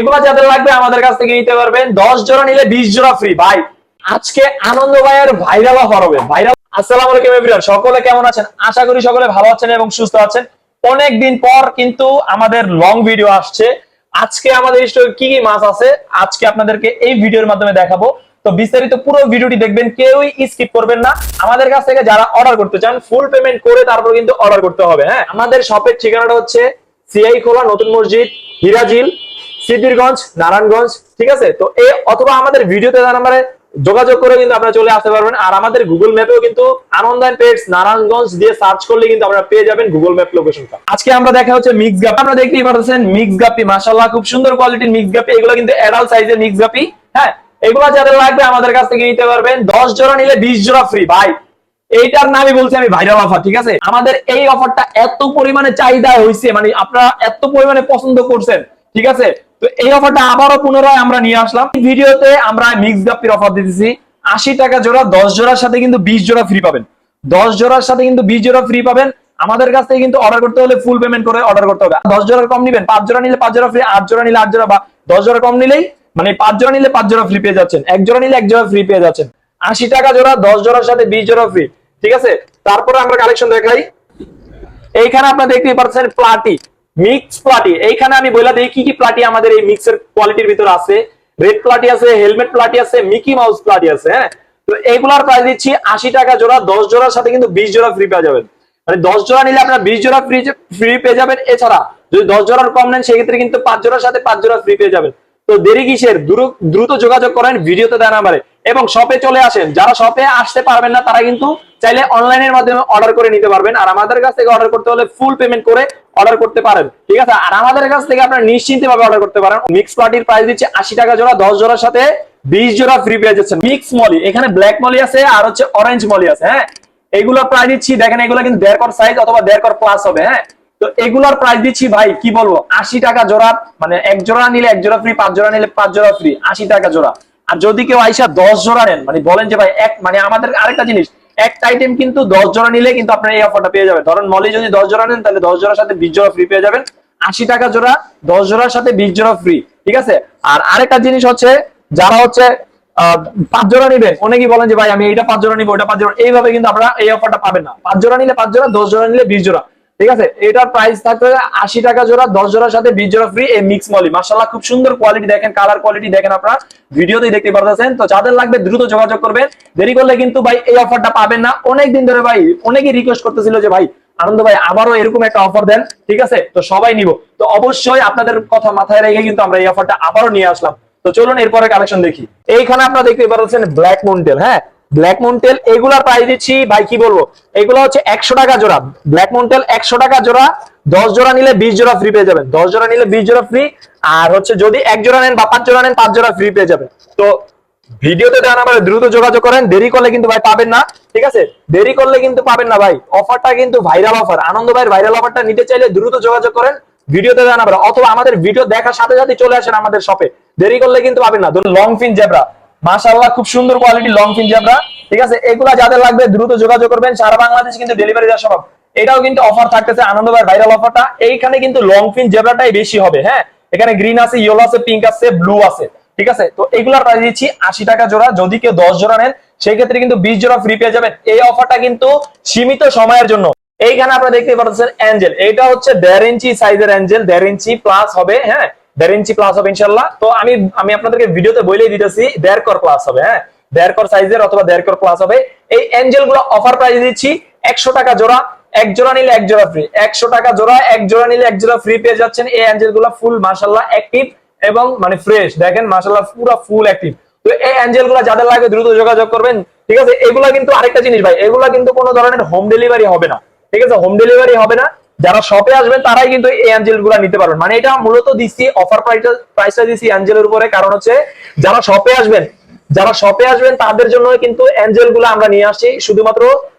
এগুলা যাদের লাগবে আমাদের কাছ থেকে নিতে পারবেন। 10 জোড়া নিলে 20 জোড়া ফ্রি। ভাই আজকে আনন্দ ভাইয়ের ভাইরাল অফার হবে। ভাইরাল। আসসালামু আলাইকুম এভরিওয়ান, সকলে কেমন আছেন? আশা করি সকলে ভালো আছেন এবং সুস্থ আছেন। অনেকদিন পর কিন্তু আমাদের লং ভিডিও আসছে। আজকে আমাদের স্টকে কি কি মাছ আছে আজকে আপনাদেরকে এই ভিডিওর মাধ্যমে দেখাবো। তো বিস্তারিত পুরো ভিডিওটি দেখবেন, কেউই স্কিপ করবেন না। আমাদের কাছ থেকে যারা অর্ডার করতে চান ফুল পেমেন্ট করে তারপর কিন্তু অর্ডার করতে হবে। হ্যাঁ, আমাদের শপের ঠিকানাটা হচ্ছে সিআই খোলা, নতুন মসজিদ, হিরাজিল, সিদ্ধিরগঞ্জ, নারায়ণগঞ্জ। ঠিক আছে, তো এই অথবা আমাদের ভিডিওতে নাম্বারে যোগাযোগ করে কিন্তু আপনারা চলে আসতে পারবেন। আর আমাদের গুগল ম্যাপেও কিন্তু আনন্দ এন্ড পেটস নারায়ণগঞ্জ দিয়ে সার্চ করলে কিন্তু আপনারা পেয়ে যাবেন গুগল ম্যাপ লোকেশনটা। আজকে আমরা দেখা হচ্ছে মিক্স গাপি। আপনারা দেখতেই পাচ্ছেন মিক্স গাপি, মাশাআল্লাহ খুব সুন্দর কোয়ালিটির মিক্স গাপি। এগুলো কিন্তু অ্যাডাল্ট সাইজের মিক্স গাপি। হ্যাঁ, এগুলা যাদের লাগবে আমাদের কাছ থেকে নিতে পারবেন। 10 জোড়া নিলে 20 জোড়া ফ্রি। ভাই এইটার নামই বলছি আমি ভাইরাল অফার। ঠিক আছে, আমাদের এই অফারটা এত পরিমাণে চাহিদা হয়েছে, মানে আপনারা এত পরিমাণে পছন্দ করছেন। ঠিক আছে, তো এই অফারটা আবারও পুনরায় আমরা নিয়ে আসলাম। ভিডিওতে আমরা মিক্স গাপ্পির অফার দিতেছি 80 টাকা জোড়া। 10 জোড়ার সাথে কিন্তু 20 জোড়া ফ্রি পাবেন। 10 জোড়ার সাথে কিন্তু 20 জোড়া ফ্রি পাবেন। আমাদের কাছ থেকে কিন্তু অর্ডার করতে হলে ফুল পেমেন্ট করে অর্ডার করতে হবে। 10 জোড়ার কম নিবেন, 5 জোড়া নিলে 5 জোড়া ফ্রি, 8 জোড়া নিলে 8 জোড়া, বা 10 জোড়া কম নিলেই মানে 5 জোড়া নিলে 5 জোড়া ফ্রি পেয়ে যাচ্ছেন, 1 জোড়া নিলে 1 জোড়া ফ্রি পেয়ে যাচ্ছেন। 80 টাকা জোড়া, 10 জোড়ার সাথে 20 জোড়া ফ্রি। ঠিক আছে, তারপরে আমরা কালেকশন দেখাই। এইখানে আপনারা দেখতে পাচ্ছেন প্লাটি, মিক্স প্লাটি। এইখানে আমি বলে দিই কি কি প্লাটি আমাদের এই মিক্সের কোয়ালিটির ভিতরে আছে। রেড প্লাটি আছে, হেলমেট প্লাটি আছে, মিকি মাউস প্লাটি আছে। হ্যাঁ, তো এইগুলার প্রাইস দিচ্ছি 80 টাকা জোড়া। 10 জোড়ার সাথে কিন্তু 20 জোড়া ফ্রি পেয়ে যাবেন। মানে 10 জোড়া নিলে আপনারা 20 জোড়া ফ্রি পেয়ে যাবেন। এছাড়া যদি 10 জোড়ার কম নেন সেক্ষেত্রে কিন্তু 5 জোড়ার সাথে 5 জোড়া ফ্রি পেয়ে যাবেন। তো দেরি কিসের, দ্রুত যোগাযোগ করেন ভিডিওতে দেওয়া নাম্বারে এবং শপে চলে আসেন। যারা শপে আসতে পারবেন না তারা কিন্তু চাইলে অনলাইনের মাধ্যমে অর্ডার করে নিতে পারবেন। আর আমাদের কাছ থেকে অর্ডার করতে হলে ফুল পেমেন্ট করে অর্ডার করতে পারেন। ঠিক আছে, আর আমাদের কাছ থেকে আপনারা নিশ্চিন্তে ভাবে অর্ডার করতে পারেন। মিক্স পার্টির প্রাইস দিচ্ছে 80 টাকা জোড়া। 10 জোড়ার সাথে 20 জোড়া ফ্রি পেয়ে যাচ্ছেন। মিক্স মলি, এখানে ব্ল্যাক মলি আছে আর হচ্ছে অরেঞ্জ মলি আছে। হ্যাঁ, এগুলো প্রাইস দিচ্ছি, দেখেন এগুলো কিন্তু 1.5 কর সাইজ অথবা 1.5 কর প্লাস হবে। হ্যাঁ, তো এগুলার প্রাইস দিচ্ছি ভাই কি বলবো, 80 টাকা জোড়া। মানে 1 জোড়া নিলে 1 জোড়া ফ্রি, 5 জোড়া নিলে 5 জোড়া ফ্রি, 80 টাকা জোড়া। আর যদি কেউ আইসা 10 জোড়া নেন, মানে বলেন যে ভাই এক, মানে আমাদের আরেকটা জিনিস, একটা আইটেম কিন্তু 10 জোড়া নিলে কিন্তু আপনারা এই অফারটা পেয়ে যাবেন। ধরেন মলি যদি 10 জোড়া নেন তাহলে 10 জোড়ার সাথে 20 জোড়া ফ্রি পেয়ে যাবেন। 80 টাকা জোড়া, 10 জোড়ার সাথে 20 জোড়া ফ্রি। ঠিক আছে, আর আরেকটা জিনিস হচ্ছে যারা হচ্ছে 5 জোড়া নিবেন, অনেকেই বলেন যে ভাই আমি এটা 5 জোড়া নিবো, ওটা 5 জোড়া, এইভাবে কিন্তু আপনারা এই অফারটা পাবেন না। 5 জোড়া নিলে 5 জোড়া, 10 জোড়া নিলে 20 জোড়া। ঠিক আছে, এটার প্রাইস থাকবে 80 টাকা জোড়া। 10 জোড়ার সাথে 20 জোড়া ফ্রি। এই মিক্স মলি মাশাআল্লাহ খুব সুন্দর কোয়ালিটি, দেখেন কালার কোয়ালিটি দেখেন, আপনারা ভিডিওতেই দেখতে পারতেছেন। তো যাদের লাগবে দ্রুত যোগাযোগ করবেন, দেরি করলে কিন্তু ভাই এই অফারটা পাবেন না। অনেকদিন ধরে ভাই অনেকেই রিকোয়েস্ট করতেছিল যে ভাই আনন্দ ভাই আবারও এরকম একটা অফার দেন। ঠিক আছে, তো সবাই নিব। তো অবশ্যই আপনাদের কথা মাথায় রেখে কিন্তু আমরা এই অফারটা আবারও নিয়ে আসলাম। তো চলুন এরপরে কালেকশন দেখি। এইখানে আপনারা দেখতে পাচ্ছেন ব্ল্যাক মন্টেল। হ্যাঁ, ব্ল্যাক মন্টেল এগুলার প্রাইস দিচ্ছি ভাই কি বলবো, এগুলো হচ্ছে 100 টাকা জোড়া। ব্ল্যাক মন্টেল 100 টাকা জোড়া। 10 জোড়া নিলে 20 জোড়া ফ্রি পেয়ে যাবেন। 10 জোড়া নিলে 20 জোড়া ফ্রি। আর হচ্ছে যদি 1 জোড়া নেন বা 5 জোড়া নেন 5 জোড়া ফ্রি পেয়ে যাবেন। তো ভিডিওতে দেওয়া নাম্বারে দ্রুত যোগাযোগ করেন, দেরি করলে কিন্তু ভাই পাবেন না। ঠিক আছে, দেরি করলে কিন্তু পাবেন না ভাই। অফারটা কিন্তু ভাইরাল অফার। আনন্দ ভাইয়ের ভাইরাল অফারটা নিতে চাইলে দ্রুত যোগাযোগ করেন ভিডিওতে দেওয়া নাম্বারে, অথবা আমাদের ভিডিও দেখার সাথে সাথে চলে আসেন আমাদের শপে। দেরি করলে কিন্তু পাবেন না। ধরুন লং ফিন জেব্রা, মাশাআল্লাহ খুব সুন্দর কোয়ালিটি লং ফিন জেব্রা। ঠিক আছে, এগুলা যাদের লাগবে দ্রুত যোগাযোগ করবেন। সারা বাংলাদেশে কিন্তু ডেলিভারি দেওয়া সম্ভব। এটাও কিন্তু অফার থাকতেছে আনন্দ ভাইয়ের ভাইরাল অফারটা। এইখানে কিন্তু লং ফিন জেব্রাটাই বেশি হবে। হ্যাঁ, এখানে গ্রিন আছে, ইয়েলো আছে, পিঙ্ক আছে, ব্লু আছে। ঠিক আছে, তো এগুলার প্রাইস দিচ্ছি 80 টাকা জোড়া। যদি কেউ 10 জোড়া নেন সেই ক্ষেত্রে কিন্তু 20 জোড়া ফ্রি পেয়ে যাবেন। এই অফারটা কিন্তু সীমিত সময়ের জন্য। এইখানে আপনারা দেখতে পাচ্ছেন অ্যাঞ্জেল, এটা হচ্ছে 1.5 ইঞ্চি সাইজের অ্যাঞ্জেল, 1.5 ইঞ্চি প্লাস হবে। হ্যাঁ, 1.5 ইঞ্চি প্লাস হবে ইনশাআল্লাহ। তো আমি আপনাদেরকে ভিডিওতে বলেই দিতেছি 1.5 কর প্লাস হবে। হ্যাঁ, 1.5 কর সাইজের অথবা 1.5 কর প্লাস হবে। এই অ্যাঞ্জেল গুলো অফার প্রাইস দিচ্ছি 100 টাকা জোড়া। 1 জোড়া নিলে 1 জোড়া ফ্রি। 100 টাকা জোড়া, 1 জোড়া নিলে 1 জোড়া ফ্রি পেয়ে যাচ্ছেন। এই অ্যাঞ্জেল গুলো ফুল মাশাআল্লাহ অ্যাক্টিভ এবং মানে ফ্রেশ, দেখেন মাশাআল্লাহ পুরো ফুল অ্যাক্টিভ। তো এই অ্যাঞ্জেল গুলো যাদের লাগবে দ্রুত যোগাযোগ করবেন। ঠিক আছে, এগুলা কিন্তু আরেকটা জিনিস ভাই, এগুলা কিন্তু কোনো ধরনের হোম ডেলিভারি হবে না। ঠিক আছে, হোম ডেলিভারি হবে না। যারা শপে আসবেন তারাই কিন্তু এই অ্যাঞ্জেল গুলা নিতে পারবেন। মানে এটা মূলত দিচ্ছি অফার প্রাইসটা দিচ্ছি অ্যাঞ্জেলের উপরে, কারণ হচ্ছে যারা শপে আসবেন তাদের জন্য কিন্তু অ্যাঞ্জেল গুলা আমরা নিয়ে আসছি। শুধুমাত্র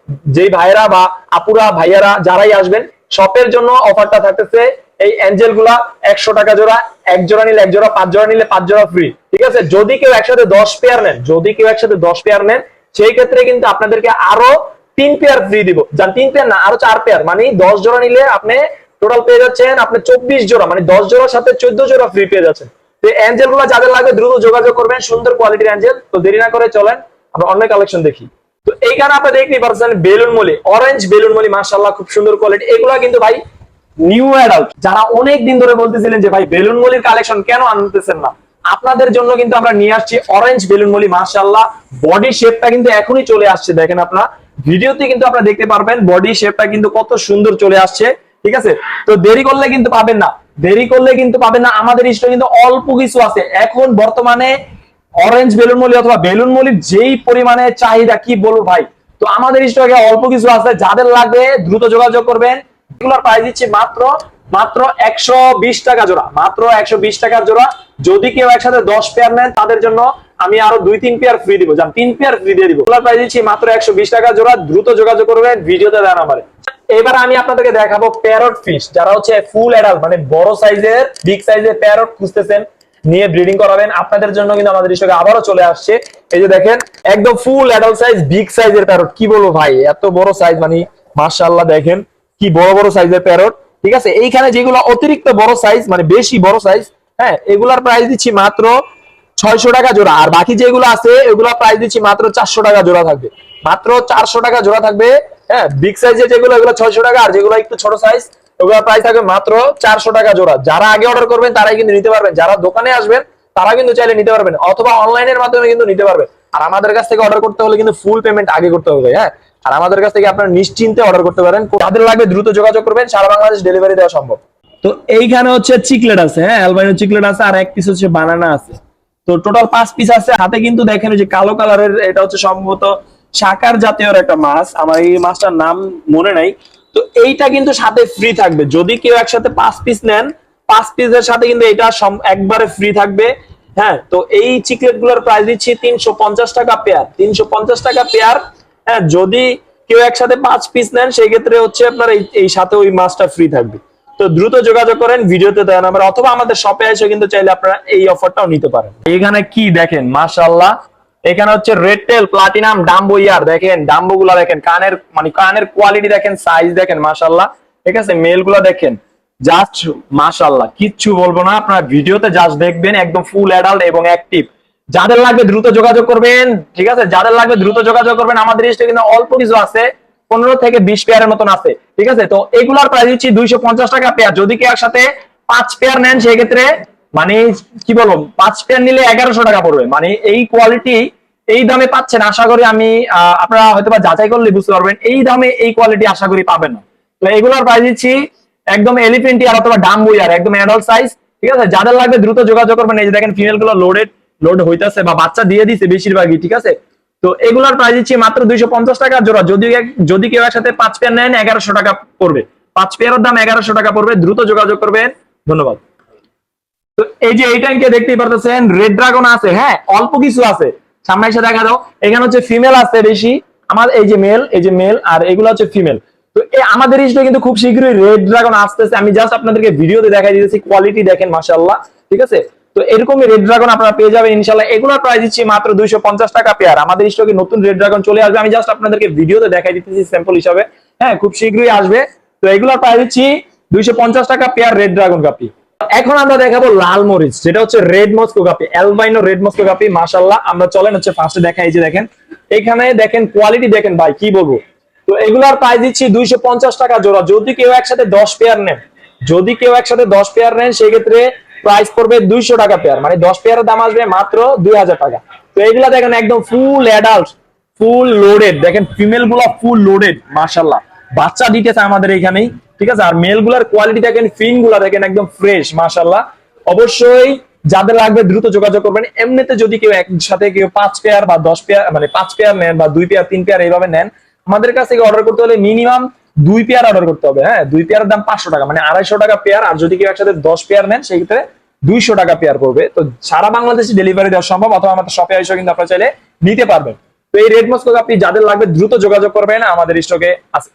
যেই ভাইয়েরা বা আপুরা ভাইয়ারা যারাই আসবেন শপের জন্য অফারটা থাকতেছে এই অ্যাঞ্জেল গুলা 100 টাকা জোড়া। 1 জোড়া নিলে 1 জোড়া, 5 জোড়া নিলে 5 জোড়া ফ্রি। ঠিক আছে, যদি কেউ একসাথে 10 পেয়ার নেন সেই ক্ষেত্রে কিন্তু আপনাদেরকে আরো 3 পেয়ার ফ্রি দিব। যান 3 পেয়ার না, আরো 4 পেয়ার, মানে 10 জোড়া নিলে আপনি টোটাল পেয়ে যাচ্ছেন আপনি 24 জোড়া, মানে 10 জোড়ার সাথে 14 জোড়া ফ্রি পেয়ে যাচ্ছেন। তো অ্যাঞ্জেল গুলো যাদের লাগবে দ্রুত যোগাযোগ করবেন, সুন্দর কোয়ালিটির অ্যাঞ্জেল। তো দেরি না করে চলেন আমরা অন্য কালেকশন দেখি। তো এইখানে আপনারা দেখতেই পাচ্ছেন balloon Moli, orange balloon Moli, মাশাআল্লাহ খুব সুন্দর কোয়ালিটি। এগুলা কিন্তু ভাই নিউ অ্যাডাল্ট, যারা অনেক দিন ধরে বলতেছিলেন যে ভাই বেলুন মলির কালেকশন কেন আনতেছেন না, আপনাদের জন্য কিন্তু আমরা নিয়ে আসছি অরেঞ্জ বেলুন মলি। মাশাআল্লাহ বডি শেপটা কিন্তু এখনই চলে আসছে, দেখেন আপনারা ভিডিওতে কিন্তু আপনারা দেখতে পারবেন বডি শেপটা কিন্তু কত সুন্দর চলে আসছে, ঠিক আছে। তো দেরি করলে কিন্তু পাবেন না, দেরি করলে কিন্তু পাবেন না। আমাদের স্টকে কিন্তু অল্প কিছু আছে এখন বর্তমানে। অরেঞ্জ বেলুন মলি অথবা বেলুন মলির যেই পরিমাণে চাহিদা কি বলবো ভাই। তো আমাদের স্টকে অল্প কিছু আছে, যাদের লাগবে দ্রুত যোগাযোগ করবেন। এগুলোর প্রাইস দিচ্ছি মাত্র মাত্র 120 টাকা জোড়া, মাত্র 120 টাকার জোড়া। যদি কেউ একসাথে 10 পেয়ার নেন তাদের জন্য আমি আরো 2-3 পেয়ার ফ্রি দিব, জান 3 পেয়ার ফ্রি দিয়ে দিব। এগুলোর প্রাইস দিচ্ছি মাত্র 120 টাকা জোড়া, দ্রুত যোগাযোগ করবেন, ভিডিওতে দেন আমারে। এবার আমি আপনাদেরকে দেখাবো প্যারট ফিশ, যারা হচ্ছে ফুল অ্যাডাল্ট মানে বড় সাইজের বিগ সাইজের প্যারট খুঁজতেছেন নিয়ে ব্রিডিং করাবেন, আপনাদের জন্য কিন্তু আমাদের স্টকে আবারও চলে আসছে। এই যে দেখেন একদম ফুল অ্যাডাল্ট সাইজ বিগ সাইজের প্যারট, কি বলবো ভাই এত বড় সাইজ মানে মাশাআল্লাহ, দেখেন কি বড় বড় সাইজের প্যারট, ঠিক আছে। এইখানে যেগুলো অতিরিক্ত বড় সাইজ মানে বেশি বড় সাইজ, হ্যাঁ এগুলার প্রাইস দিচ্ছি মাত্র 600 টাকা জোড়া। আর বাকি যেগুলো আছে এগুলো প্রাইস দিচ্ছি মাত্র 400 টাকা জোড়া থাকবে, মাত্র 400 টাকা জোড়া থাকবে। হ্যাঁ বিগ সাইজের যেগুলো এগুলো 600 টাকা, আর যেগুলো একটু ছোট সাইজ ওগুলো প্রাইস থাকবে মাত্র 400 টাকা জোড়া। যারা আগে অর্ডার করবেন তারাই কিন্তু নিতে পারবেন, যারা দোকানে আসবেন তারা কিন্তু চাইলে নিতে পারবেন, অথবা অনলাইনের মাধ্যমে কিন্তু নিতে পারবেন। আর আমাদের কাছ থেকে অর্ডার করতে হলে কিন্তু ফুল পেমেন্ট আগে করতে হবে, হ্যাঁ। আর আমাদের কাছ থেকে আপনারা নিশ্চিন্তে অর্ডার করতে পারেন, যাদের লাগবে দ্রুত যোগাযোগ করবেন, সারা বাংলাদেশ ডেলিভারি দেওয়া সম্ভব। তো এইখানে হচ্ছে চিকলেট আছে, হ্যাঁ অ্যালবাইনো চিকলেট আছে, আর এক পিস হচ্ছে বানানা আছে। তো টোটাল 5 পিস আছে। হাতে কিন্তু দেখেন যে কালো কালারের, এটা হচ্ছে সম্ভবত শাকার জাতীয় একটা মাছ, আমার এই মাছটার নাম মনে নাই। তো এইটা কিন্তু সাথে ফ্রি থাকবে, যদি কেউ একসাথে 5 পিস নেন 5 পিসের সাথে কিন্তু এটা একবারে ফ্রি থাকবে, হ্যাঁ। তো এই চিকলেট গুলোর প্রাইস দিচ্ছি 350 টাকা পেয়ার, 350 টাকা পেয়ার, হ্যাঁ। যদি কেউ একসাথে 5 পিস নেন সেই ক্ষেত্রে হচ্ছে আপনার এই সাথে ওই মাছটা ফ্রি থাকবে। তো দ্রুত যোগাযোগ করেন, ভিডিওতে দেওয়া নাম্বার অথবা আমাদের শপে এসে কিন্তু চাইলে আপনারা এই অফারটাও নিতে পারেন। এখানে কি দেখেন মাশাআল্লাহ, এখানে হচ্ছে রেড টেল প্লাটিনাম ডাম্বো ইয়ার, দেখেন ডাম্বো গুলা দেখেন, কানের মানে কানের কোয়ালিটি দেখেন, সাইজ দেখেন মাশাআল্লাহ, ঠিক আছে। মেল গুলা দেখেন জাস্ট মাশাআল্লাহ, কিচ্ছু বলবো না, আপনারা ভিডিওতে জাস্ট দেখবেন, একদম ফুল অ্যাডাল্ট এবং অ্যাক্টিভ। যাদের লাগবে দ্রুত যোগাযোগ করবেন, ঠিক আছে, যাদের লাগবে দ্রুত যোগাযোগ করবেন। আমাদের স্টকে কিন্তু অল্প কিছু আছে, 15 থেকে 20 পেয়ারের মতন আছে, ঠিক আছে। তো এগুলার প্রাইস দিচ্ছি 250 টাকা পেয়ার। যদি কেউ একসাথে 5 পেয়ার নেন সেই ক্ষেত্রে মানে কি বলবো 5 পেয়ার নিলে 1100 টাকা পড়বে। মানে এই কোয়ালিটি এই দামে পাচ্ছেন আশা করি আমি, আপনারা হয়তো বা যাচাই করলে বুঝতে পারবেন, এই দামে এই কোয়ালিটি আশা করি পাবেন না। তো এগুলার প্রাইস দিচ্ছি একদম এলিফেন্ট ইয়ার অথবা ডাম্বো ইয়ার, একদম অ্যাডাল্ট সাইজ, ঠিক আছে। যাদের লাগবে দ্রুত যোগাযোগ করবেন। এই যে দেখেন ফিমেল গুলো লোড হইতাছে বা বাচ্চা দিয়ে দিছে বেশিরভাগই, ঠিক আছে। তো এগুলার প্রাইস দিচ্ছি মাত্র 250 টাকা জোড়া। যদি কেউ একসাথে 5 পেয়ার নেন 1100 টাকা পড়বে, 5 পেয়ারের দাম 1100 টাকা পড়বে, দ্রুত যোগাযোগ করবেন, ধন্যবাদ। তো এই যে এই ট্যাঙ্কে দেখতেই পারতেছেন রেড ড্রাগন আছে, হ্যাঁ অল্প কিছু আছে, সামনে এসে দেখা দাও। এখানে হচ্ছে ফিমেল আছে বেশি, আমার এই যে মেল আর এগুলো হচ্ছে ফিমেল। তো আমাদের স্টকে কিন্তু খুব শীঘ্রই রেড ড্রাগন আসতেছে, আমি জাস্ট আপনাদেরকে ভিডিওতে দেখাই দিতেছি, কোয়ালিটি দেখেন মাশাআল্লাহ, ঠিক আছে। তো এরকমই রেড ড্রাগন আপনারা পেয়ে যাবেন ইনশাআল্লাহ। এগুলোর প্রাইস দিচ্ছি মাত্র 250 টাকা পেয়ার। আমাদের স্টকে নতুন রেড ড্রাগন চলে আসবে, আমি জাস্ট আপনাদেরকে ভিডিওতে দেখাই দিতেছি স্যাম্পল হিসাবে, হ্যাঁ খুব শীঘ্রই আসবে। তো এগুলোর প্রাইস দিচ্ছি 250 টাকা পেয়ার রেড ড্রাগন কাপি। এখন আমরা দেখাবো লাল মরিচ, যেটা হচ্ছে রেড মস্কো কাপি, অ্যালবাইনো রেড মস্কো কাপি, মাশাআল্লাহ। আমরা চলেন হচ্ছে ফার্স্টে দেখাই, এই যে দেখেন এখানে দেখেন কোয়ালিটি দেখেন ভাই, কি বলবো। তো এগুলার প্রাইস দিচ্ছি 250 টাকা জোড়া। যদি কেউ একসাথে 10 পেয়ার নেন, যদি কেউ একসাথে 10 পেয়ার নেন সেই ক্ষেত্রে প্রাইস পড়বে 200 টাকা পেয়ার, মানে 10 পেয়ারের দাম আসবে মাত্র 2000 টাকা। তো এগুলা দেখেন একদম ফুল অ্যাডাল্ট, ফুল লোডেড, দেখেন ফিমেল গুলা ফুল লোডেড মাশাআল্লাহ, বাচ্চা দিতেছে আমাদের এইখানেই, ঠিক আছে। আর মেল গুলার কোয়ালিটি দেখেন, ফিন গুলা দেখেন একদম ফ্রেশ মাশাআল্লাহ। অবশ্যই যাদের লাগবে দ্রুত যোগাযোগ করবেন। এমনিতে যদি কেউ একসাথে কেউ 5 পেয়ার বা 10 পেয়ার মানে 5 পেয়ার নেন বা 2 পেয়ার 3 পেয়ার এইভাবে নেন, আমাদের কাছ থেকে অর্ডার করতে হলে মিনিমাম 2 পেয়ার অর্ডার করতে হবে, হ্যাঁ 2 পেয়ারের দাম 500 টাকা, মানে 250 টাকা পেয়ার। আর যদি কেউ একসাথে 10 পেয়ার নেন সেই ক্ষেত্রে 200 টাকা পেয়ার পড়বে। তো সারা বাংলাদেশে ডেলিভারি দেওয়া সম্ভব, অথবা আমাদের শপে এসে কিন্তু আপনারা চাইলে নিতে পারবেন। তো এই রেড মস্কো কাপি যাদের লাগবে দ্রুত যোগাযোগ করবেন, আমাদের স্টকে আছে।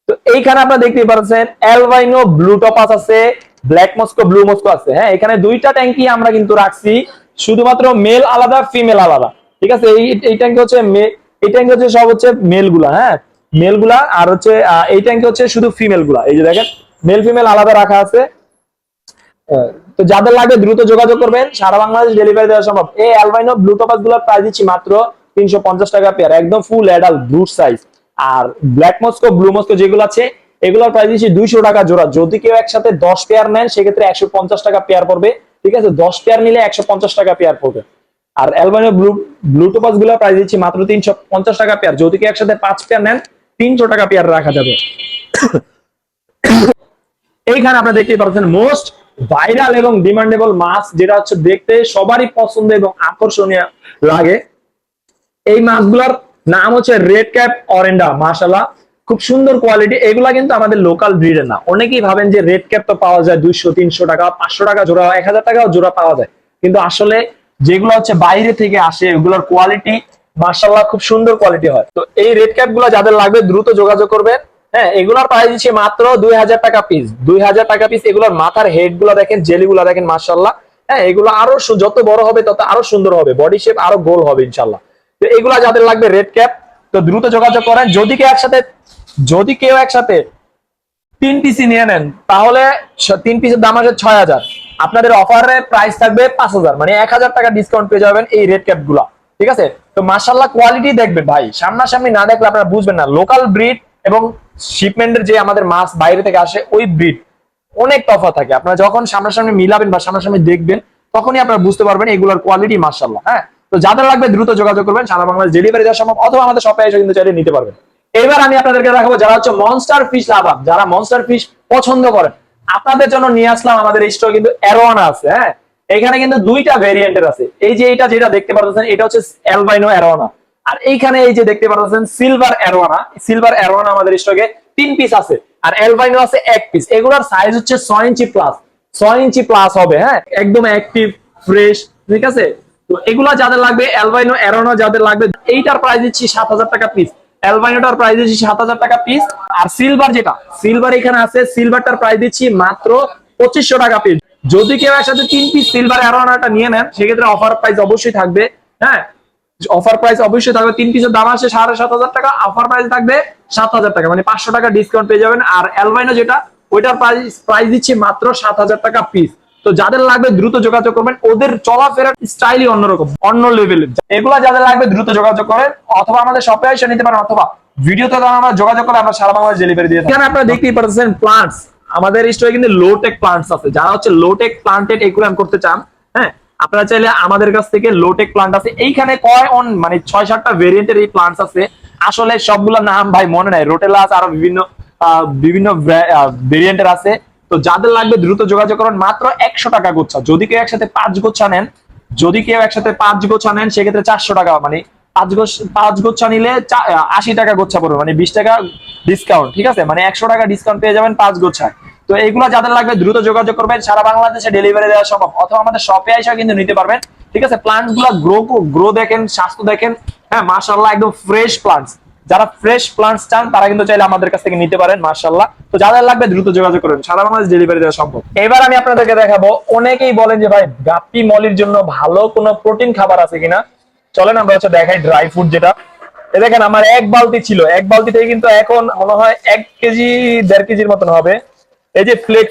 তো এইখানে আপনারা দেখতে পাচ্ছেন অ্যালবাইনো ব্লু টপাস আছে, ব্ল্যাক মস্কো ব্লু মস্কো আছে, হ্যাঁ এখানে দুইটা ট্যাঙ্কি আমরা কিন্তু রাখছি, শুধুমাত্র মেল আলাদা ফিমেল আলাদা, ঠিক আছে। এই ট্যাঙ্কি হচ্ছে এই ট্যাঙ্কি হচ্ছে সব হচ্ছে মেল গুলা, হ্যাঁ মেল গুলা, আর হচ্ছে এই ট্যাঙ্কি হচ্ছে শুধু ফিমেল গুলা। এই যে দেখেন মেল ফিমেল আলাদা রাখা আছে। তো তো যাদের লাগবে দ্রুত যোগাযোগ করবেন, সারা বাংলাদেশ ডেলিভারি দেওয়া সম্ভব। এই অ্যালবাইনো ব্লু টপাস গুলোর প্রাইস দিচ্ছি মাত্র 350 টাকা পেয়ার, একদম ফুল অ্যাডাল্ট ব্রুট সাইজ। আর ব্ল্যাক মস্কো ব্লু মস্কো যেগুলো আছে এগুলোর প্রাইস দিচ্ছি 200 টাকা জোড়া। যদি কেউ একসাথে 10 পেয়ার নেন সেক্ষেত্রে 150 টাকা পেয়ার পড়বে, ঠিক আছে? 10 পেয়ার নিলে 150 টাকা পেয়ার পড়বে। আর অ্যালবাইনো ব্লু টপাস গুলোর প্রাইস দিচ্ছি মাত্র 350 টাকা পেয়ার। যদি কেউ একসাথে 5 পেয়ার নেন 300 টাকা পেয়ার রাখা যাবে। এইখানে আপনারা দেখতেই পাচ্ছেন মোস্ট ভাইরাল এবং ডিমান্ডেবল মাছ, যেটা হচ্ছে দেখতে সবারই পছন্দ এবং আকর্ষণীয় লাগে। এই মাছগুলোর নাম হচ্ছে রেড ক্যাপ অরেন্ডা। মাশাআল্লাহ খুব সুন্দর কোয়ালিটি। এগুলা কিন্তু আমাদের লোকাল ব্রিডের না। অনেকেই ভাবেন যে রেড ক্যাপ তো পাওয়া যায় 200-300 টাকা, 500 টাকা জোড়া, 1000 টাকাও জোড়া পাওয়া যায়, কিন্তু আসলে যেগুলো হচ্ছে বাইরে থেকে আসে ওগুলোর কোয়ালিটি মাশাআল্লাহ খুব সুন্দর কোয়ালিটি হয়। তো এই রেড ক্যাপ গুলো যাদের লাগবে দ্রুত যোগাযোগ করবেন। হ্যাঁ, এগুলোর প্রাইস দিচ্ছি মাত্র 2000 টাকা পিস, 2000 টাকা পিস। এগুলোর মাথার হেড গুলো দেখেন, জেলি গুলো দেখেন, মাশাআল্লাহ। হ্যাঁ, এগুলো আরো যত বড় হবে তত আরো সুন্দর হবে, বডি শেপ আরো গোল হবে ইনশাআল্লাহ। তো এগুলা যাদের লাগবে রেড ক্যাপ, তো দ্রুত যোগাযোগ করেন। যদি কেউ একসাথে 3 পিসি নিয়ে নেন তাহলে 3 পিসের দাম আছে 6000, আপনাদের অফারে প্রাইস থাকবে 5000, মানে 1000 টাকা ডিসকাউন্ট পেয়ে যাবেন এই রেড ক্যাপ গুলা, ঠিক আছে? তো মাশাআল্লাহ কোয়ালিটি দেখবেন ভাই, সামনাসামনি না দেখলে আপনারা বুঝবেন না। লোকাল ব্রিড এবং শিপমেন্টের যে আমাদের মাছ বাইরে থেকে আসে ওই ব্রিড অনেক তফাৎ থাকে। আপনারা যখন সামনাসামনি মিলাবেন বা সামনাসামনি দেখবেন তখনই আপনারা বুঝতে পারবেন এগুলোর কোয়ালিটি মাশাআল্লাহ। হ্যাঁ, তো যাদের লাগবে দ্রুত যোগাযোগ করবেন, সারা বাংলাদেশ ডেলিভারি দেওয়া সম্ভব, অথবা আমাদের শপে এসে কিন্তু চাইলে নিতে পারবেন। এবার আমি আপনাদেরকে দেখাবো যারা হচ্ছে মনস্টার ফিশ লাভার, যারা মনস্টার ফিশ পছন্দ করেন, আপনাদের জন্য নিয়ে আসলাম আমাদের স্টকে কিন্তু অ্যারোয়ানা আছে। হ্যাঁ, এখানে কিন্তু দুইটা ভেরিয়েন্টের আছে। এই যে এটা যেটা দেখতে পাচ্ছেন এটা হচ্ছে অ্যালবাইনো অ্যারোয়ানা, আর এইখানে এই যে দেখতে পাচ্ছেন সিলভার অ্যারোয়ানা। সিলভার অ্যারোয়ানা আমাদের স্টকে 3 পিস আছে, আর অ্যালবাইনো আছে 1 পিস। এগুলোর সাইজ হচ্ছে 6 ইঞ্চি প্লাস, 6 ইঞ্চি প্লাস হবে। হ্যাঁ, একদম অ্যাক্টিভ ফ্রেশ, ঠিক আছে? তো এগুলা যাদের লাগবে, অ্যালবাইনো অ্যারোনা যাদের লাগবে, এইটার প্রাইস দিচ্ছি 7000 টাকা পিস। অ্যালবাইনোটার প্রাইস দিচ্ছি 7000 টাকা পিস। আর সিলভার যেটা সিলভার এখানে আছে, সিলভারটার প্রাইস দিচ্ছি মাত্র 2500 টাকা পিস। যদি কেউ একসাথে 3 পিস সিলভার অ্যারোনাটা নিয়ে নেন সেক্ষেত্রে অফার প্রাইস অবশ্যই থাকবে। হ্যাঁ, অফার প্রাইস অবশ্যই থাকবে। 3 পিসের দাম আসে 7500 টাকা, অফার প্রাইস থাকবে 7000 টাকা, মানে 500 টাকা ডিসকাউন্ট পেয়ে যাবেন। আর অ্যালবাইনো যেটা ওইটার প্রাইস দিচ্ছি মাত্র 7000 টাকা পিস। তো যাদের লাগবে দ্রুত যোগাযোগ করবেন, ওদের চলাফেরার স্টাইলই অন্যরকম, অন্য লেভেলের। এগুলা যাদের লাগবে দ্রুত যোগাযোগ করেন, অথবা আমাদের শপে এসে নিতে পারেন, অথবা ভিডিওতে আমরা যোগাযোগ করে আমরা সারা বাংলাদেশ ডেলিভারি দিয়ে থাকি। এখানে আপনারা দেখতেই পাচ্ছেন প্লান্টস, আমাদের স্টোরে কিন্তু লো টেক প্লান্টস আছে। যারা হচ্ছে লো টেক প্লান্টেড একুয়ারিয়াম করতে চান, হ্যাঁ, আপনারা চাইলে আমাদের কাছ থেকে লো টেক প্লান্ট আছে। এইখানে মানে 6-7টা ভেরিয়েন্টের এই প্লান্টস আছে। আসলে সবগুলোর নাম ভাই মনে নাই, রোটেলা আছে, আরো বিভিন্ন ভেরিয়েন্টের আছে। তো যাদের লাগবে দ্রুত যোগাযোগ করুন, মাত্র 100 টাকা গোচ্ছা। যদি কেউ একসাথে 5 গোচ্ছা নেন, সেক্ষেত্রে 400 টাকা, মানে 5 গোচ্ছা নিলে 80 টাকা গোচ্ছা পড়বে, মানে 20 টাকা ডিসকাউন্ট, ঠিক আছে? মানে 100 টাকা ডিসকাউন্ট পেয়ে যাবেন 5 গোচ্ছায়। তো এইগুলো যাদের লাগবে দ্রুত যোগাযোগ করবেন, সারা বাংলাদেশে ডেলিভারি দেওয়া সম্ভব, অথবা আমাদের শপে এসে কিন্তু নিতে পারবেন, ঠিক আছে? প্লান্টস গুলো গ্রো দেখেন, স্বাস্থ্য দেখেন। হ্যাঁ, মাশাআল্লাহ একদম ফ্রেশ প্লান্টস। যারা ফ্রেশ প্লান্টস চান তারা কিন্তু চাইলে আমাদের কাছ থেকে নিতে পারেন, মাশাআল্লাহ। তো যাদের লাগবে দ্রুত যোগাযোগ করুন, সারা বাংলাদেশ ডেলিভারি দেওয়া সম্ভব। এবার আমি আপনাদেরকে দেখাবো, অনেকেই বলেন যে ভাই গাপ্পি মলির জন্য ভালো কোনো প্রোটিন খাবার আছে কিনা। চলেন আমরা হচ্ছে দেখাই ড্রাই ফুড যেটা। এ দেখেন আমার 1 বালতি ছিল, 1 বালতি থেকে কিন্তু এখন মনে হয় 1 কেজি 1.5 কেজির মতন হবে। এই যে ফ্লেক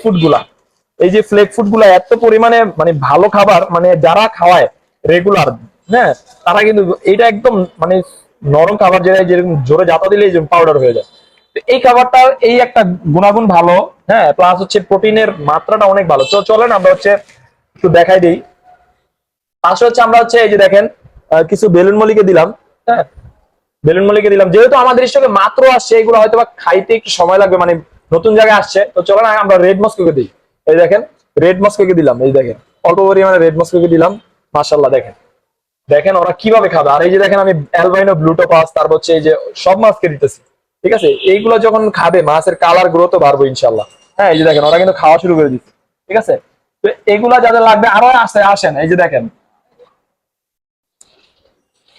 ফুড গুলা এত পরিমাণে মানে ভালো খাবার, মানে যারা খাওয়ায় রেগুলার, হ্যাঁ, তারা কিন্তু এটা একদম মানে নরম খাবার, যেরকম জোরে জাতা দিলে পাউডার হয়ে যায়। তো এই খাবারটার এই একটা গুণাগুণ ভালো, হ্যাঁ, প্লাস হচ্ছে প্রোটিনের মাত্রাটা অনেক ভালো। তো চলেন আমরা হচ্ছে একটু দেখাই দিই। আসলে হচ্ছে আমরা হচ্ছে এই যে দেখেন কিছু বেলুন মলিকে দিলাম। হ্যাঁ, বেলুন মলিকে দিলাম, যেহেতু আমাদের স্টকে মাত্র আসছে, এগুলো হয়তো বা খাইতে একটু সময় লাগবে, মানে নতুন জায়গায় আসছে। তো চলেন আমরা রেড মস্কোকে দিই। এই দেখেন রেড মস্কোকে দিলাম, এই দেখেন অল্প পরিমাণে রেড মস্কোকে দিলাম। মাশাআল্লাহ দেখেন দেখেন ওরা কিভাবে খাবে। আর এই যে দেখেন আমি অ্যালবাইনো ব্লু টপাস, তারপর হচ্ছে এই যে সব মাছকে দিতেছি, ঠিক আছে? এইগুলো যখন খাবে মাছের কালার গ্রোথও বাড়বে ইনশাআল্লাহ। হ্যাঁ, এই যে দেখেন ওরা কিন্তু খাওয়া শুরু করে দিচ্ছে, ঠিক আছে? তো এগুলা যাদের লাগবে আরো আসেন। এই যে দেখেন,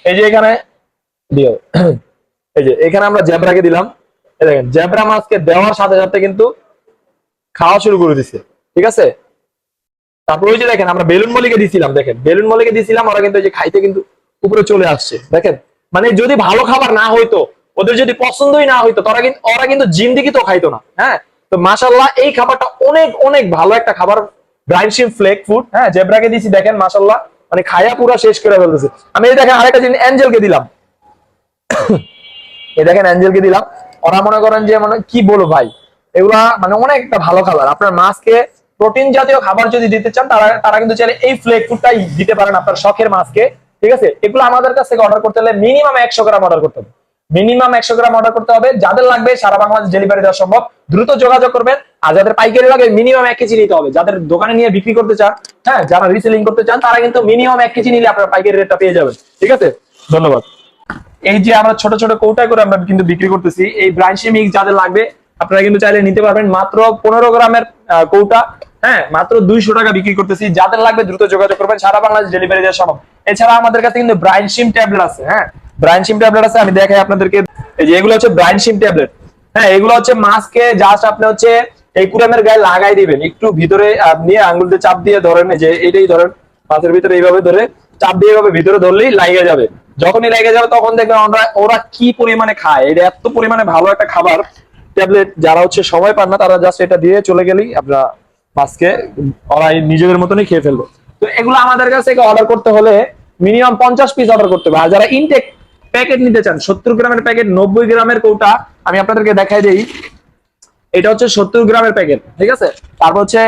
এই যে এখানে দিও, এই যে এখানে আমরা জ্যাবরাকে দিলাম। এই দেখেন জ্যাবরা মাছকে দেওয়ার সাথে সাথে কিন্তু খাওয়া শুরু করে দিচ্ছে, ঠিক আছে? তারপর ওই যে দেখেন আমরা বেলুন মলিকে দিছিলাম, দেখেন বেলুন মলিকে দিছিলাম, ওরা কিন্তু এই যে খাইতে কিন্তু উপরে চলে আসছে, দেখেন। মানে যদি ভালো খাবার না হইতো, ওদের যদি পছন্দই না হইতো, ওরা কিন্তু জিন্দিগি তো খাইতো না। হ্যাঁ, তো মাশাআল্লাহ এই খাবারটা অনেক অনেক ভালো একটা খাবার, ব্রাইন শিম ফ্লেক ফুড, হ্যাঁ জেব্রাকে দিয়েছি, দেখেন মাশাআল্লাহ মানে খায়া পুরো শেষ করে ফেলতেছে। আমি এই দেখেন আরেকটা জিনিস অ্যাঞ্জেলকে দিলাম, এই দেখেন অ্যাঞ্জেলকে দিলাম। ওরা মনে করেন যে মানে কি বলবো ভাই, এগুলা মানে অনেকটা ভালো খাবার। আপনার মাছকে প্রোটিন জাতীয় খাবার যদি দিতে চান তারা তারা কিন্তু চাইলে এই ফ্লেক ফুডটাই দিতে পারেন আপনার শখের মাছকে। ঠিক আছে, এগুলো আমাদের কাছ থেকে অর্ডার করতে হলে মিনিমাম 100 গ্রাম অর্ডার করতে হবে, মিনিমাম 100 গ্রাম অর্ডার করতে হবে। যাদের লাগবে সারা বাংলাদেশ ডেলিভারি দেওয়া সম্ভব, দ্রুত যোগাযোগ করবেন। আর যাদের পাইকারি লাগে মিনিমাম 1 কেজি নিতে হবে। যাদের দোকানে নিয়ে বিক্রি করতে চান, হ্যাঁ যারা রিসেলিং করতে চান তারা কিন্তু মিনিমাম 1 কেজি নিলে আপনার পাইকারি রেটটা পেয়ে যাবেন। ঠিক আছে, ধন্যবাদ। এই যে আমরা ছোট ছোট কৌটায় করে আমরা কিন্তু বিক্রি করতেছি, এই ব্রাঞ্চি মিক্স যাদের লাগবে আপনারা কিন্তু চাইলে নিতে পারবেন। মাত্র 15 গ্রামের কৌটা, হ্যাঁ মাত্র 200 টাকা বিক্রি করতেছি। যাদের লাগবে দ্রুত যোগাযোগ করবেন, সারা বাংলাদেশ ডেলিভারি দেওয়া সম্ভব। এছাড়া আমাদের কাছে কিন্তু ব্রাইনশিম ট্যাবলেট আছে, হ্যাঁ ব্রাইনশিম ট্যাবলেট আছে, আমি দেখাই আপনাদেরকে। এই যে এগুলো হচ্ছে ব্রাইনশিম ট্যাবলেট, হ্যাঁ এগুলো হচ্ছে মাছকে জাস্ট আপনি হচ্ছে এই কুরামের গায়ে লাগাই দিবেন, একটু ভিতরে নিয়ে আঙ্গুল দিয়ে চাপ দিয়ে ধরেন, যে এটাই ধরেন মাছের ভিতরে এইভাবে ধরে চাপ দিয়ে এইভাবে ভিতরে ধরলেই লাগিয়ে যাবে। যখনই লেগে যাবে তখন দেখবেন ওরা কি পরিমাণে খায়, এটা এত পরিমাণে ভালো একটা খাবার ট্যাবলেট। যারা হচ্ছে সময় পান না তারা জাস্ট এটা দিয়ে চলে গেলেই আপনারা মাছকে ওরা নিজেদের মতনই খেয়ে ফেলবো। তো এগুলো আমাদের কাছ থেকে অর্ডার করতে হলে মিনিমাম 50 পিস অর্ডার করতে হবে। আর যারা ইনটেক প্যাকেট নিতে চান, 70 গ্রামের প্যাকেট, 90 গ্রামের কৌটা, আমি আপনাদেরকে দেখাই দিই। এটা হচ্ছে 70 গ্রামের প্যাকেট, ঠিক আছে। তারপর হচ্ছে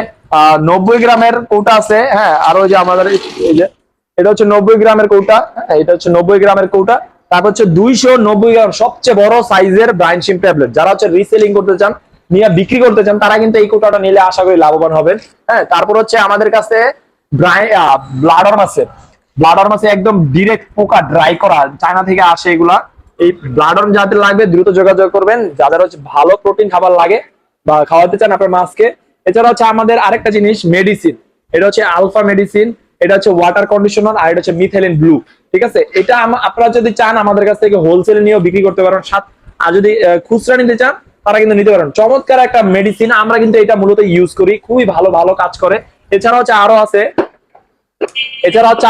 90 গ্রামের কৌটা আছে, হ্যাঁ আরো যে আমাদের এই যে এটা হচ্ছে 90 গ্রামের কৌটা, এটা হচ্ছে 90 গ্রামের কৌটা। তারপর হচ্ছে 290 গ্রাম সবচেয়ে বড় সাইজের ব্রাইনশিম ট্যাবলেট। যারা হচ্ছে রিসেলিং করতে চান, নিয়ে বিক্রি করতে চান, তারা কিন্তু এই কৌটাটা নিলে আশা করি লাভবান হবেন। হ্যাঁ তারপর হচ্ছে আমাদের কাছে ব্লাডার মাছের, ব্লাডার মাছে একদম ডিরেক্ট পোকা ড্রাই করা, চায়না থেকে আসে এগুলা। এই ব্লাডার যাদের লাগবে দ্রুত যোগাযোগ করবেন, যাদের হচ্ছে ভালো প্রোটিন খাবার লাগে বা খাওয়াতে চান আপনার মাছকে। এছাড়া হচ্ছে আমাদের আরেকটা জিনিস মেডিসিন, এটা হচ্ছে আলফা মেডিসিন, এটা হচ্ছে ওয়াটার কন্ডিশনার, আর এটা হচ্ছে মিথেলিন ব্লু। ঠিক আছে, এটা আপনারা যদি চান আমাদের কাছ থেকে হোলসেলে নিয়েও বিক্রি করতে পারেন, আর যদি খুচরা নিতে চান তারা কিন্তু নিতে পারেন। চমৎকার একটা মেডিসিন, আমরা কিন্তু এটা মূলত ইউজ করি, খুবই ভালো ভালো কাজ করে। এছাড়া হচ্ছে আরো আছে, এছাড়া হচ্ছে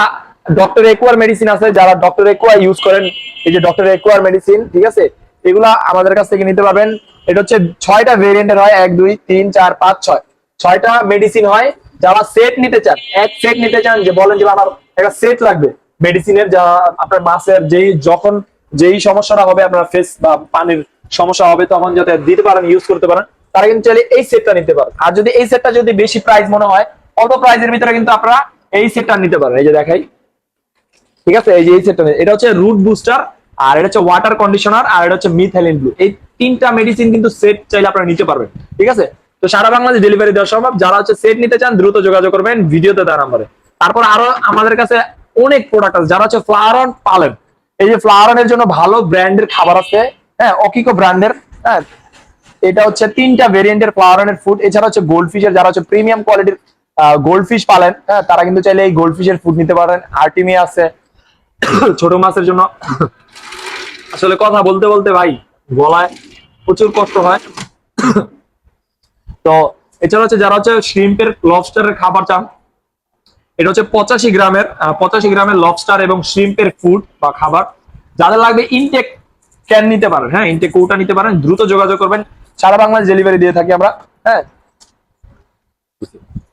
ডক্টর একুয়ার মেডিসিন আছে, যারা ডক্টর একুয়া ইউজ করেন, এই যে ডক্টর একুয়ার মেডিসিন, ঠিক আছে এগুলা আমাদের কাছ থেকে নিতে পারবেন। এটা হচ্ছে 6টা ভেরিয়েন্টের হয়, 1 2 3 4 5 6, 6টা মেডিসিন হয়। যারা সেট নিতে চান, এক সেট নিতে চান, যে বলেন যে আমার একটা সেট লাগবে মেডিসিনের, যা আপনার মাছের যখন যেই সমস্যাটা হবে, আপনার ফেস বা পানির সমস্যা হবে, তখন যাতে দিতে পারেন, ইউজ করতে পারেন, তারা কিন্তু চাইলে এই সেটটা নিতে পারেন। আর যদি এই সেটটা যদি বেশি প্রাইস মনে হয়, অল্প প্রাইসের ভিতরে কিন্তু আপনারা এই সেটটা নিতে পারেন। এই যে দেখাই, ঠিক আছে এই যে এই সেটটা, এটা হচ্ছে রুট বুস্টার, আর এটা হচ্ছে ওয়াটার কন্ডিশনার, আর এটা হচ্ছে মিথেলিন ব্লু। এই 3টা মেডিসিন কিন্তু সেট চাইলে আপনারা নিতে পারবেন। ঠিক আছে, তো সারা বাংলাদেশ ডেলিভারি দেওয়া সম্ভব। যারা হচ্ছে সেট নিতে চান দ্রুত যোগাযোগ করবেন ভিডিওতে দেওয়া নাম্বারে। তারপর আরো আমাদের কাছে অনেক প্রোডাক্ট আছে। যারা হচ্ছে ফ্লাওয়ারন পালেন, এই যে ফ্লাওয়ারনের জন্য ভালো ব্র্যান্ডের খাবার আছে, হ্যাঁ অকিকো ব্র্যান্ডের, হ্যাঁ এটা হচ্ছে 3টা ভেরিয়েন্টের ফ্লাওয়ারনের ফুড। এছাড়া হচ্ছে গোল্ড ফিশের, যারা হচ্ছে প্রিমিয়াম কোয়ালিটির গোল্ড ফিশ পালেন, হ্যাঁ তারা কিন্তু চাইলে এই গোল্ড ফিশের ফুড নিতে পারেন। আর্টিমিয়া আছে ছোট মাছের জন্য। আসলে কথা বলতে বলতে ভাই গলায় প্রচুর কষ্ট হয়। তো এছাড়া হচ্ছে যারা হচ্ছে শ্রিম্পের লবস্টারের খাবার চান, এটা হচ্ছে 85 গ্রামের লবস্টার এবং শ্রিম্পের ফুড বা খাবার। যাদের লাগবে ইনটেক ক্যান নিতে পারেন, হ্যাঁ ইনটেক কৌটা নিতে পারেন, দ্রুত যোগাযোগ করবেন। সারা বাংলাদেশ ডেলিভারি দিয়ে থাকি আমরা, হ্যাঁ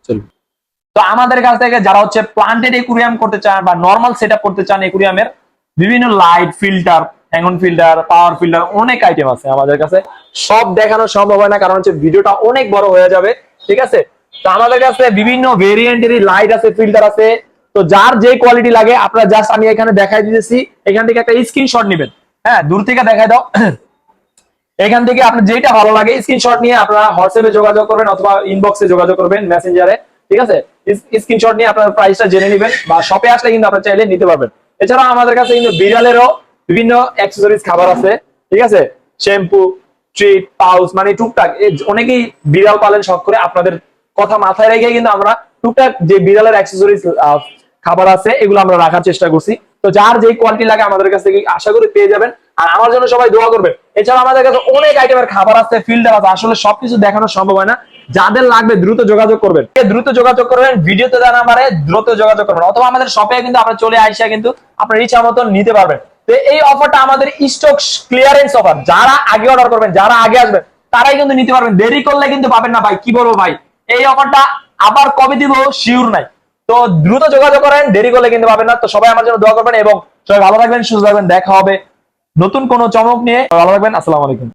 চলুন। তো আমাদের কাছ থেকে যারা হচ্ছে প্লান্টেড একুরিয়াম করতে চান বা নর্মাল সেটআপ করতে চান, একুরিয়ামের বিভিন্ন light filter, hang-on filter, power filter, অনেক আইটেম আছে আমাদের কাছে। সব দেখানো সম্ভব হয় না, কারণ হচ্ছে ভিডিওটা অনেক বড় হয়ে যাবে। ঠিক আছে, তো আমাদের কাছে বিভিন্ন ভেরিয়েন্টেরই লাইট আছে, ফিল্টার আছে। তো যার যে কোয়ালিটি লাগে আপনারা জাস্ট আমি এখানে দেখাই দিতেছি, এখান থেকে একটা স্ক্রিনশট নেবেন, হ্যাঁ দূর থেকে দেখাই দাও। এখান থেকে আপনার যেটা ভালো লাগে স্ক্রিনশট নিয়ে আপনারা হোয়াটসঅ্যাপে যোগাযোগ করবেন অথবা ইনবক্সে যোগাযোগ করবেন, মেসেঞ্জারে। ঠিক আছে, স্ক্রিনশট নিয়ে আপনার প্রাইসটা জেনে নেবেন, বা শপে আসলে কিন্তু আপনারা চাইলে নিতে পারবেন। এছাড়া আমাদের কাছে কিন্তু বিড়ালেরও বিভিন্ন অ্যাক্সেসরিজ খাবার আছে। ঠিক আছে, শ্যাম্পু, ট্রিট, পাউচ, মানে টুকটাক অনেকেই বিড়াল পালেন শখ করে, আপনাদের কথা মাথায় রেখে কিন্তু আমরা টুকটাক যে বিড়ালের অ্যাক্সেসরিজ খাবার আছে এগুলো আমরা রাখার চেষ্টা করছি। তো যার যে কোয়ালিটি লাগে আমাদের কাছ থেকে আশা করি পেয়ে যাবেন। আর আমার জন্য সবাই দোয়া করবেন। এছাড়া আমাদের কাছে অনেক আইটেমের খাবার আছে, ফিল্টার আছে, আসলে সবকিছু দেখানো সম্ভব হয় না। যাদের লাগবে দ্রুত যোগাযোগ করবেন, দ্রুত যোগাযোগ করবেন, ভিডিওতে দেওয়া নাম্বারে দ্রুত যোগাযোগ করবেন, অথবা আমাদের শপে কিন্তু আপনারা চলে আইসা কিন্তু আপনার ইচ্ছা মতন নিতে পারবেন। তো এই অফারটা আমাদের স্টক ক্লিয়ারেন্স অফার, যারা আগে অর্ডার করবেন, যারা আগে আসবেন তারাই কিন্তু নিতে পারবেন, দেরি করলে কিন্তু পাবেন না ভাই। কি বলবো ভাই, এই অফারটা আবার কবে দিব শিওর নাই। তো দ্রুত যোগাযোগ করেন, দেরি করলে কিন্তু পাবেন না। তো সবাই আমার জন্য দোয়া করবেন এবং সবাই ভালো থাকবেন, সুস্থ থাকবেন। দেখা হবে নতুন কোনো চমক নিয়ে। ভালো থাকবেন। আসসালামু আলাইকুম।